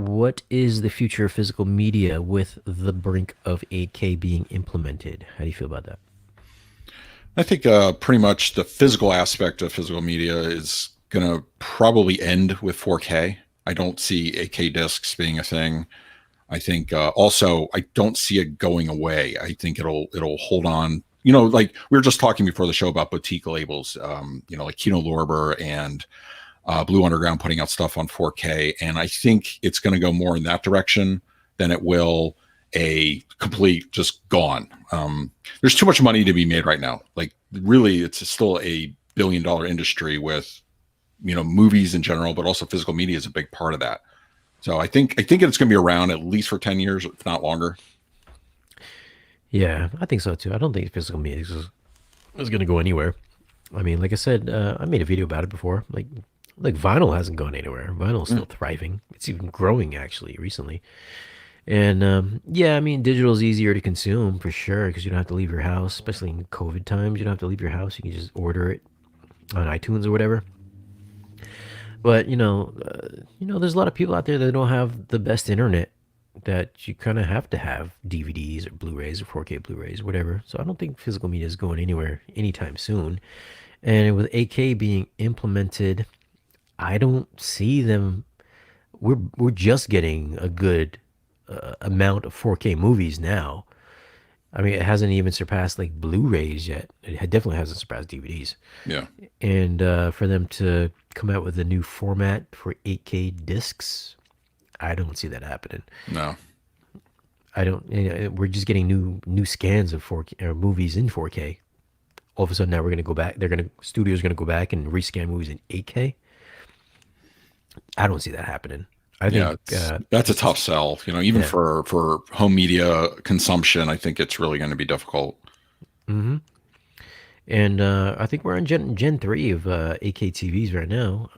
What is the future of physical media with the brink of 8K being implemented? How do you feel about that? I think pretty much the physical aspect of physical media is going to probably end with 4K. I don't see 8K discs being a thing. I think also I don't see it going away. I think it'll hold on. Like we were just talking before the show about boutique labels. Like Kino Lorber and Blue Underground putting out stuff on 4K, and I think it's going to go more in that direction than it will a complete just gone. There's too much money to be made right now. Like really, it's still a billion-dollar industry with movies in general, but also physical media is a big part of that. So I think it's going to be around at least for 10 years, if not longer. Yeah, I think so too. I don't think physical media is going to go anywhere. I mean, like I said, I made a video about it before. Like vinyl hasn't gone anywhere. Vinyl is Mm. still thriving. It's even growing actually recently. And yeah, I mean, digital is easier to consume for sure because you don't have to leave your house, especially in COVID times. You don't have to leave your house. You can just order it on iTunes or whatever. But there's a lot of people out there that don't have the best internet. That you kind of have to have DVDs or Blu-rays or 4K Blu-rays, whatever. So I don't think physical media is going anywhere anytime soon. And with 8K being implemented, I don't see them. We're just getting a good amount of 4K movies now. I mean, it hasn't even surpassed like Blu-rays yet. Definitely hasn't surpassed DVDs. Yeah, And for them to come out with a new format for 8K discs, I don't see that happening. no, I don't. We're just getting new scans of 4K or movies in 4K. All of a sudden, now we're gonna go back. Studios gonna go back and rescan movies in 8K. I don't see that happening. I yeah, think, that's a tough sell. Even yeah. for home media consumption, I think it's really going to be difficult. Hmm. And I think we're on Gen 3 of 8K TVs right now.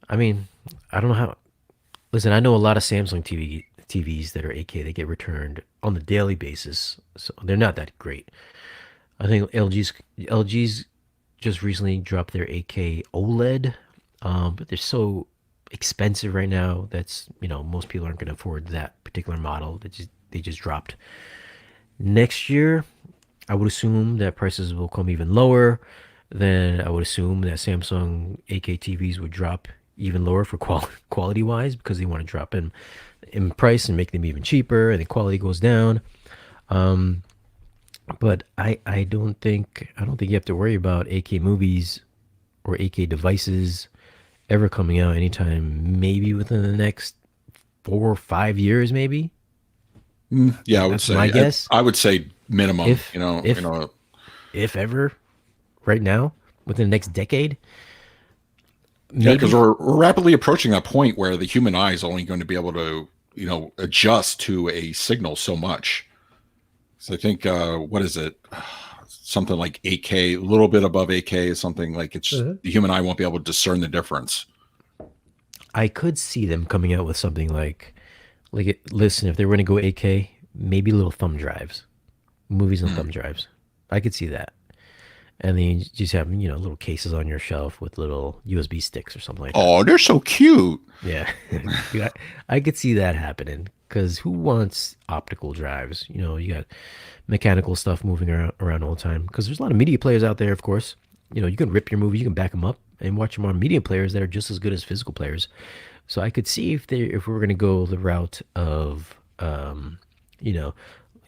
I mean, I don't know how. Listen, I know a lot of Samsung TVs that are 8K. They get returned on the daily basis, so they're not that great. I think LG's just recently dropped their 8K OLED, but they're so expensive right now. That's most people aren't going to afford that particular model. They just dropped. Next year, I would assume that prices will come even lower. Then I would assume that Samsung 8K TVs would drop even lower for quality wise because they want to drop in price and make them even cheaper, and the quality goes down. Um, but I don't think you have to worry about 8K movies or 8K devices ever coming out anytime. Maybe within the next 4 or 5 years, maybe. Yeah, I would That's my say guess. I would say minimum. If if You know, if ever, right now, within the next decade, yeah, because maybe. we're rapidly approaching that point where the human eye is only going to be able to adjust to a signal so much. So I think what is it? Something like 8K, a little bit above 8K is something like Uh-huh. the human eye won't be able to discern the difference. I could see them coming out with something listen, if they were going to go 8K, maybe little thumb drives, movies on Hmm. thumb drives. I could see that. And then you just have little cases on your shelf with little USB sticks or something like that. Oh, they're so cute. Yeah, Dude, I could see that happening because who wants optical drives? You got mechanical stuff moving around all the time because there's a lot of media players out there. Of course, you can rip your movie, you can back them up and watch them on media players that are just as good as physical players. So I could see if we were going to go the route of you know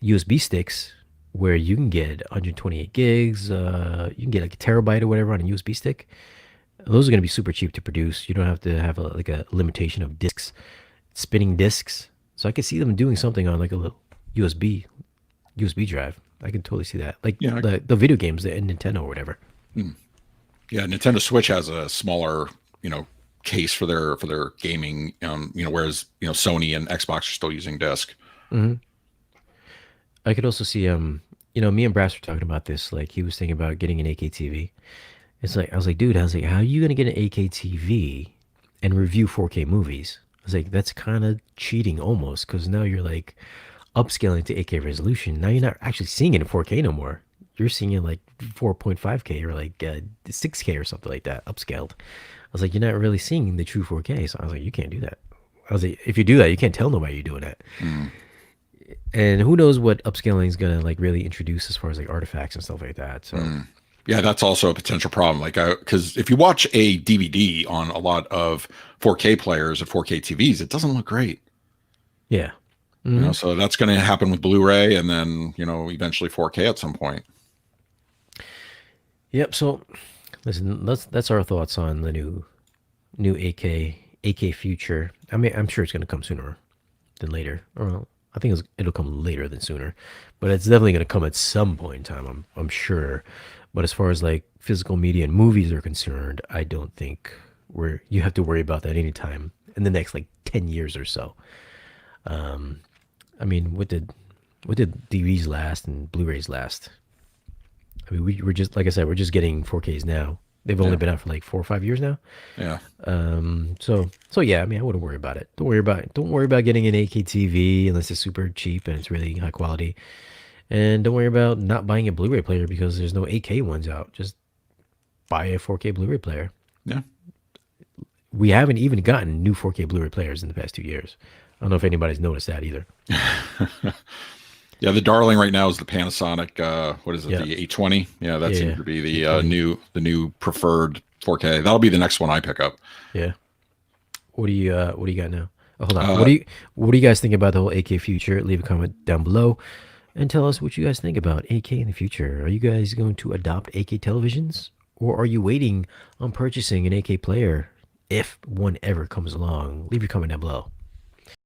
USB sticks where you can get 128 gigs, you can get like a terabyte or whatever on a USB stick. Those are going to be super cheap to produce. You don't have to have a limitation of discs, spinning discs. So I could see them doing something on like a little USB drive. I can totally see that. Like Yeah, the video games, the Nintendo or whatever. hmm. Yeah. Nintendo Switch has a smaller, case for their gaming. Whereas Sony and Xbox are still using disc. Hmm. I could also see me and Brass were talking about this. Like he was thinking about getting an AKTV. It's like I was like, dude, I was like, how are you gonna get an AKTV and review 4K movies? I was like, that's kind of cheating almost because now you're like upscaling to 8K resolution. Now you're not actually seeing it in 4K no more. You're seeing it like 4.5K or like 6K or something like that, upscaled. I was like, you're not really seeing the true 4K. So I was like, you can't do that. I was like, if you do that, you can't tell nobody you're doing that. Mm, And who knows what upscaling is gonna like really introduce as far as like artifacts and stuff like that. So mm. Yeah, that's also a potential problem. Like, because if you watch a DVD on a lot of 4K players or 4K TVs, it doesn't look great. yeah. You know, Hmm. so that's going to happen with Blu-ray, and then eventually 4K at some point. Yep. So listen, that's our thoughts on the new AK future. I mean, I'm sure it's gonna come sooner than later. Or well, I think it'll come later than sooner, but it's definitely gonna come at some point in time. I'm sure. But as far as like physical media and movies are concerned, I don't think you have to worry about that anytime in the next like 10 years or so. I mean, what did DVDs last and Blu-rays last? I mean, we're just like I said, we're just getting 4Ks now. They've only Yeah, been out for like 4 or 5 years now. yeah, So yeah, I mean, I wouldn't worry about it. Don't worry about getting an 8K TV unless it's super cheap and it's really high quality. And don't worry about not buying a Blu-ray player because there's no 8K ones out. Just buy a 4K Blu-ray player. yeah. We haven't even gotten new 4K Blu-ray players in the past 2 years. I don't know if anybody's noticed that either. Yeah, the darling right now is the Panasonic. What is it? Yeah, The 820. Yeah, that yeah, seems yeah. to be the 820. new preferred 4K. That'll be the next one I pick up. Yeah. What do you got now? Oh, hold on. What Uh, do you what do you guys think about the whole AK future? Leave a comment down below and tell us what you guys think about AK in the future. Are you guys going to adopt AK televisions or are you waiting on purchasing an AK player if one ever comes along? Leave your comment down below.